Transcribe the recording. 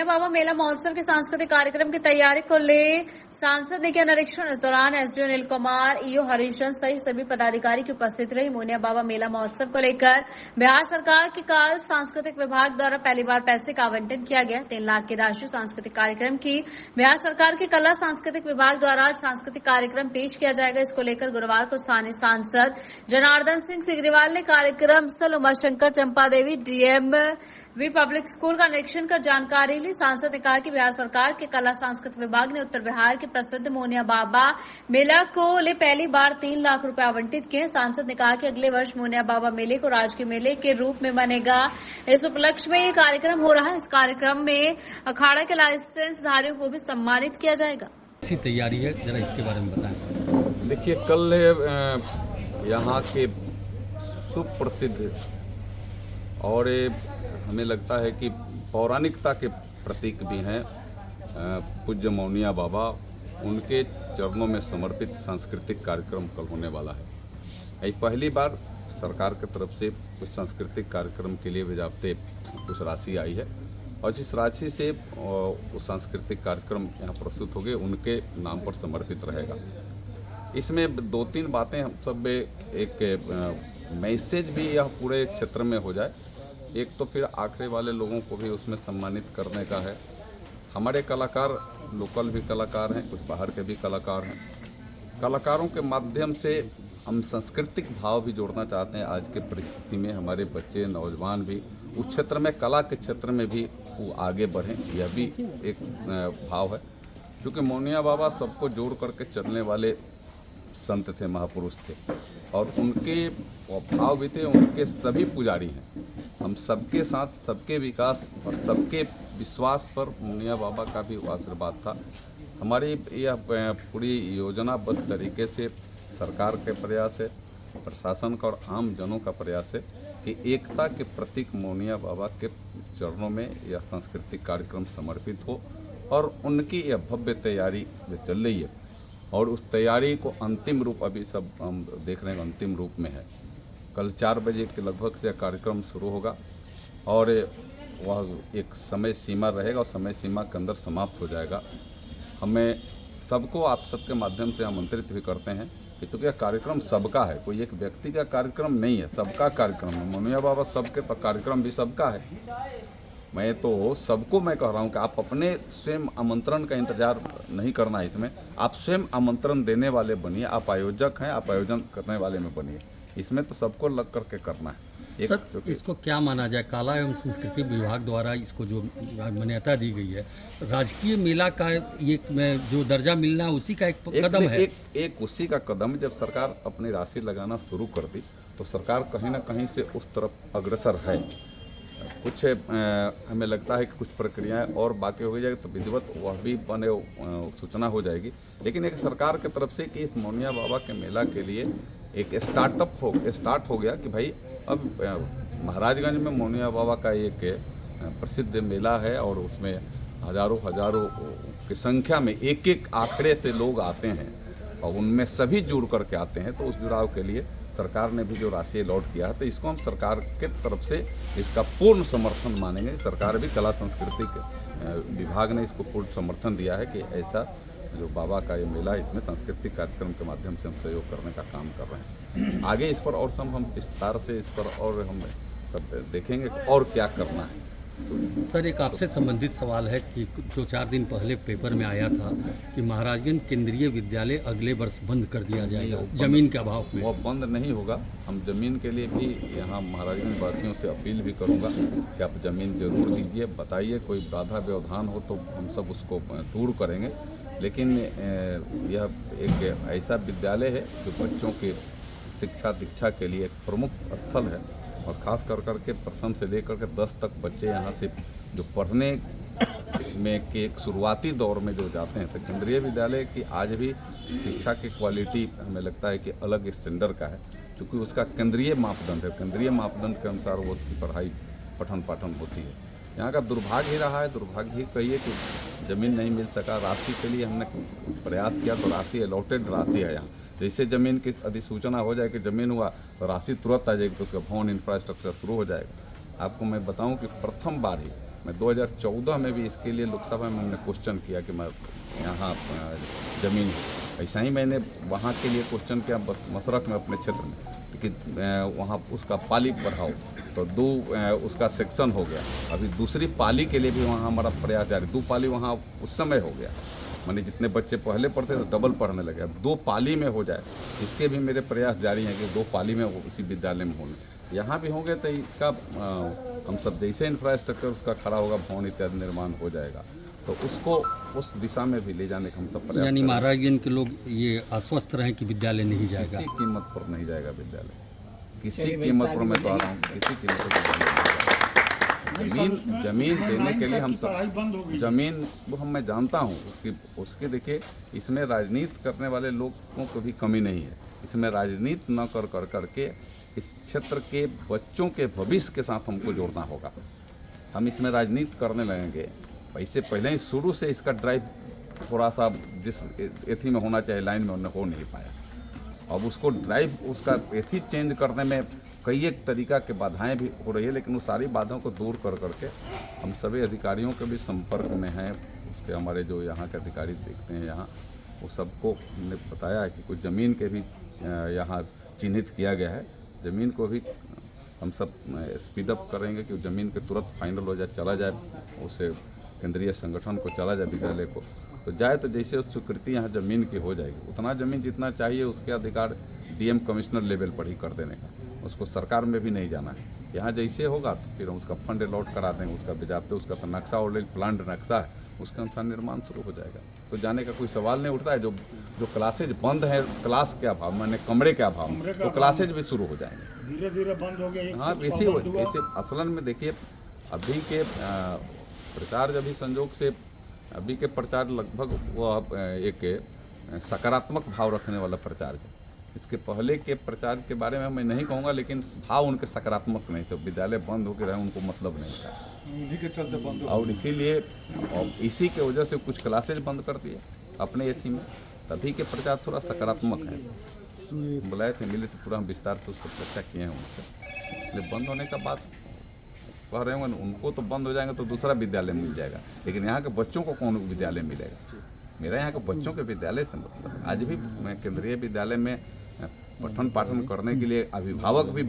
मोनिया बाबा मेला महोत्सव के सांस्कृतिक कार्यक्रम की तैयारी को ले सांसद ने किया निरीक्षण। इस दौरान एसडीओ नील कुमार, ईओ हरिशंकर सहित सभी पदाधिकारी की उपस्थित रही। मोनिया बाबा मेला महोत्सव को लेकर बिहार सरकार के कल सांस्कृतिक विभाग द्वारा पहली बार पैसे का आवंटन किया गया। 3 लाख की राशि सांस्कृतिक कार्यक्रम की बिहार सरकार के कला सांस्कृतिक विभाग द्वारा सांस्कृतिक कार्यक्रम पेश किया जाएगा। इसको लेकर गुरुवार को स्थानीय सांसद जनार्दन सिंह सिग्रीवाल ने कार्यक्रम स्थल उमाशंकर चंपा देवी डीएमवी पब्लिक स्कूल का निरीक्षण कर जानकारी ली। सांसद ने कहा कि बिहार सरकार के कला सांस्कृतिक विभाग ने उत्तर बिहार के प्रसिद्ध मोनिया बाबा मेला को ले पहली बार 3 लाख रुपए आवंटित किए। सांसद ने कहा कि अगले वर्ष मोनिया बाबा मेले को राजकीय मेले के रूप में बनेगा। इस उपलक्ष्य में ये कार्यक्रम हो रहा है। इस कार्यक्रम में अखाड़ा के लाइसेंसधारियों को भी सम्मानित किया जाएगा। ऐसी तैयारी है, जरा इसके बारे में बताएं। देखिए, कल यहाँ के सुप्रसिद्ध और हमें लगता है कि पौराणिकता के प्रतीक भी हैं पूज्य मोनिया बाबा, उनके चरणों में समर्पित सांस्कृतिक कार्यक्रम कल होने वाला है। यही पहली बार सरकार की तरफ से कुछ सांस्कृतिक कार्यक्रम के लिए बाज़ाब्ते कुछ राशि आई है और जिस राशि से वो सांस्कृतिक कार्यक्रम यहाँ प्रस्तुत होंगे उनके नाम पर समर्पित रहेगा। इसमें 2-3 बातें हम सब एक मैसेज भी यह पूरे क्षेत्र में हो जाए। एक तो फिर आखिरी वाले लोगों को भी उसमें सम्मानित करने का है। हमारे कलाकार लोकल भी कलाकार हैं, कुछ बाहर के भी कलाकार हैं। कलाकारों के माध्यम से हम सांस्कृतिक भाव भी जोड़ना चाहते हैं। आज के परिस्थिति में हमारे बच्चे नौजवान भी उस क्षेत्र में, कला के क्षेत्र में भी वो आगे बढ़ें, यह भी एक भाव है। क्योंकि मोनिया बाबा सबको जोड़ करके चलने वाले संत थे, महापुरुष थे और उनके भाव भी थे। उनके सभी पुजारी हैं। हम सबके साथ, सबके विकास और सबके विश्वास पर मोनिया बाबा का भी आशीर्वाद था। हमारी यह पूरी योजनाबद्ध तरीके से सरकार के प्रयास है, प्रशासन का और आम जनों का प्रयास है कि एकता के प्रतीक मोनिया बाबा के चरणों में यह सांस्कृतिक कार्यक्रम समर्पित हो और उनकी यह भव्य तैयारी जो चल रही है और उस तैयारी को अंतिम रूप अभी सब हम देख रहे हैं, अंतिम रूप में है। कल 4 बजे के लगभग से यह शुरू होगा और वह एक समय सीमा रहेगा और समय सीमा के अंदर समाप्त हो जाएगा। हमें सबको आप सबके माध्यम से आमंत्रित भी करते हैं कि चूँकि यह कार्यक्रम सबका है, कोई एक व्यक्ति का कार्यक्रम नहीं है, सबका कार्यक्रम है। मोनिया बाबा सबके, तो कार्यक्रम भी सबका है। मैं तो सबको मैं कह रहा हूँ कि आप अपने स्वयं आमंत्रण का इंतजार नहीं करना है। इसमें आप स्वयं आमंत्रण देने वाले बनिए। आप आयोजक हैं, आप आयोजन करने वाले में बनिए। इसमें तो सबको लग करके करना है। सर, इसको क्या माना जाए? कला एवं संस्कृति विभाग द्वारा इसको जो मान्यता दी गई है, राजकीय मेला का ये जो दर्जा मिलना उसी का एक कदम है। एक उसी का कदम। जब सरकार अपनी राशि लगाना शुरू कर दी तो सरकार कहीं ना कहीं से उस तरफ अग्रसर है। कुछ हमें लगता है कि कुछ प्रक्रियाएं और बाकी हो जाएगी तो विधिवत वह भी बने सूचना हो जाएगी। लेकिन एक सरकार की तरफ से कि इस मोनिया बाबा के मेला के लिए एक स्टार्ट हो गया कि भाई अब महाराजगंज में मोनिया बाबा का एक प्रसिद्ध मेला है और उसमें हजारों की संख्या में एक आंकड़े से लोग आते हैं और उनमें सभी जुड़ करके आते हैं। तो उस जुड़ाव के लिए सरकार ने भी जो राशि अलॉट किया है तो इसको हम सरकार के तरफ से इसका पूर्ण समर्थन मानेंगे। सरकार भी कला संस्कृति के विभाग ने इसको पूर्ण समर्थन दिया है कि ऐसा जो बाबा का ये मेला, इसमें सांस्कृतिक कार्यक्रम के माध्यम से हम सहयोग करने का काम कर रहे हैं। आगे इस पर और सब हम विस्तार से इस पर और हम सब देखेंगे और क्या करना है। सर, एक आपसे संबंधित सवाल है कि जो 4 दिन पहले पेपर में आया था कि महाराजगंज केंद्रीय विद्यालय अगले वर्ष बंद कर दिया जाएगा जमीन के अभाव में। वो बंद नहीं होगा। हम जमीन के लिए भी यहाँ महाराजगंज वासियों से अपील भी करूँगा कि आप जमीन जरूर दीजिए, बताइए। कोई बाधा व्यवधान हो तो हम सब उसको दूर करेंगे। लेकिन यह एक ऐसा विद्यालय है जो बच्चों की शिक्षा दीक्षा के लिए एक प्रमुख स्थल है और ख़ास कर के प्रथम से लेकर के 10 तक बच्चे यहाँ से जो पढ़ने में के एक शुरुआती दौर में जो जाते हैं तो केंद्रीय विद्यालय की आज भी शिक्षा की क्वालिटी हमें लगता है कि अलग स्टैंडर्ड का है, क्योंकि उसका केंद्रीय मापदंड है। केंद्रीय मापदंड के अनुसार वो उसकी पढ़ाई पठन पाठन होती है। यहाँ का दुर्भाग्य ही रहा है, दुर्भाग्य ही कहिए कि ज़मीन नहीं मिल सका। राशि के लिए हमने प्रयास किया तो राशि अलॉटेड राशि है यहाँ। जैसे ज़मीन की अधिसूचना हो जाए कि ज़मीन हुआ तो राशि तुरंत आ जाएगी, तो उसका भवन इंफ्रास्ट्रक्चर शुरू हो जाएगा। आपको मैं बताऊं कि प्रथम बार ही मैं 2014 में भी इसके लिए लोकसभा में हमने क्वेश्चन किया कि मैं यहाँ ज़मीन ऐसा ही मैंने वहाँ के लिए क्वेश्चन किया मशरक में अपने क्षेत्र में कि वहाँ उसका पाली बढ़ाओ, तो 2 उसका सेक्शन हो गया। अभी दूसरी पाली के लिए भी वहाँ हमारा प्रयास जारी, 2 पाली वहाँ उस समय हो गया, माने जितने बच्चे पहले पढ़ते तो डबल पढ़ने लगे, अब 2 पाली में हो जाए, इसके भी मेरे प्रयास जारी हैं कि 2 पाली में उसी विद्यालय में होने। यहाँ भी होंगे तो इसका हम सब जैसे इंफ्रास्ट्रक्चर उसका खड़ा होगा, भवन इत्यादि निर्माण हो जाएगा, तो उसको उस दिशा में भी ले जाने का हम सब प्रयास। यानी महाराजगंज के लोग ये आश्वस्त रहें कि विद्यालय नहीं जाएगा, किसी कीमत पर नहीं जाएगा विद्यालय, किसी कीमत पर मैं कह रहा हूँ, किसी कीमत पर जमीन देने के लिए हम सब जमीन वो मैं जानता हूँ उसकी देखिए, इसमें राजनीति करने वाले लोगों को भी कमी नहीं है। इसमें राजनीति न कर करके इस क्षेत्र के बच्चों के भविष्य के साथ हमको जोड़ना होगा। हम इसमें राजनीति करने लगेंगे, वैसे पहले ही शुरू से इसका ड्राइव थोड़ा सा जिस एथी में होना चाहिए लाइन में हो नहीं पाया। अब उसको ड्राइव उसका एथी चेंज करने में कई एक तरीका के बाधाएं भी हो रही है, लेकिन उस सारी बाधाओं को दूर कर करके हम सभी अधिकारियों के भी संपर्क में हैं। उसके हमारे जो यहाँ के अधिकारी देखते हैं यहाँ, वो सबको हमने बताया है कि कुछ ज़मीन के भी यहाँ चिन्हित किया गया है। ज़मीन को भी हम सब स्पीड अप करेंगे कि ज़मीन के तुरंत फाइनल हो जाए, चला जाए, उससे केंद्रीय संगठन को चला जाए विद्यालय को, तो जाए तो जैसे स्वीकृति यहाँ ज़मीन की हो जाएगी, उतना ज़मीन जितना चाहिए उसके अधिकार डीएम कमिश्नर लेवल पर ही कर देने का, उसको सरकार में भी नहीं जाना है। यहाँ जैसे होगा तो फिर हम उसका फंड अलॉट करा देंगे, उसका बेजाबते उसका तो नक्शा ऑलरेडी प्लान नक्शा है, उसके अनुसार निर्माण शुरू हो जाएगा। तो जाने का कोई सवाल नहीं उठता है। जो क्लासेज बंद है, क्लास के अभाव मैंने कमरे के अभाव, तो क्लासेज भी शुरू हो जाएंगे, धीरे धीरे बंद हो गया। हाँ इसी असलन में देखिए अभी के प्रचार जब भी संजोग से अभी के प्रचार लगभग वो एक सकारात्मक भाव रखने वाला प्रचार है। इसके पहले के प्रचार के बारे में मैं नहीं कहूँगा, लेकिन भाव उनके सकारात्मक नहीं थे। विद्यालय बंद होकर रहे उनको मतलब नहीं था, उन्हीं के चलते बंद और इसीलिए और इसी के वजह से कुछ क्लासेज बंद कर दिए अपने एथी में। तभी के प्रचार थोड़ा सकारात्मक है। बुलाए थे, मिले थे, पूरा हम विस्तार से उसको चर्चा किए हैं उनसे। बंद होने का बात कह रहे होंगे, उनको तो बंद हो जाएंगे तो दूसरा विद्यालय मिल जाएगा, लेकिन यहाँ के बच्चों को कौन विद्यालय मिलेगा? मेरा यहाँ के बच्चों के विद्यालय से मतलब। आज भी मैं केंद्रीय विद्यालय में पठन पाठन करने के लिए अभिभावक भी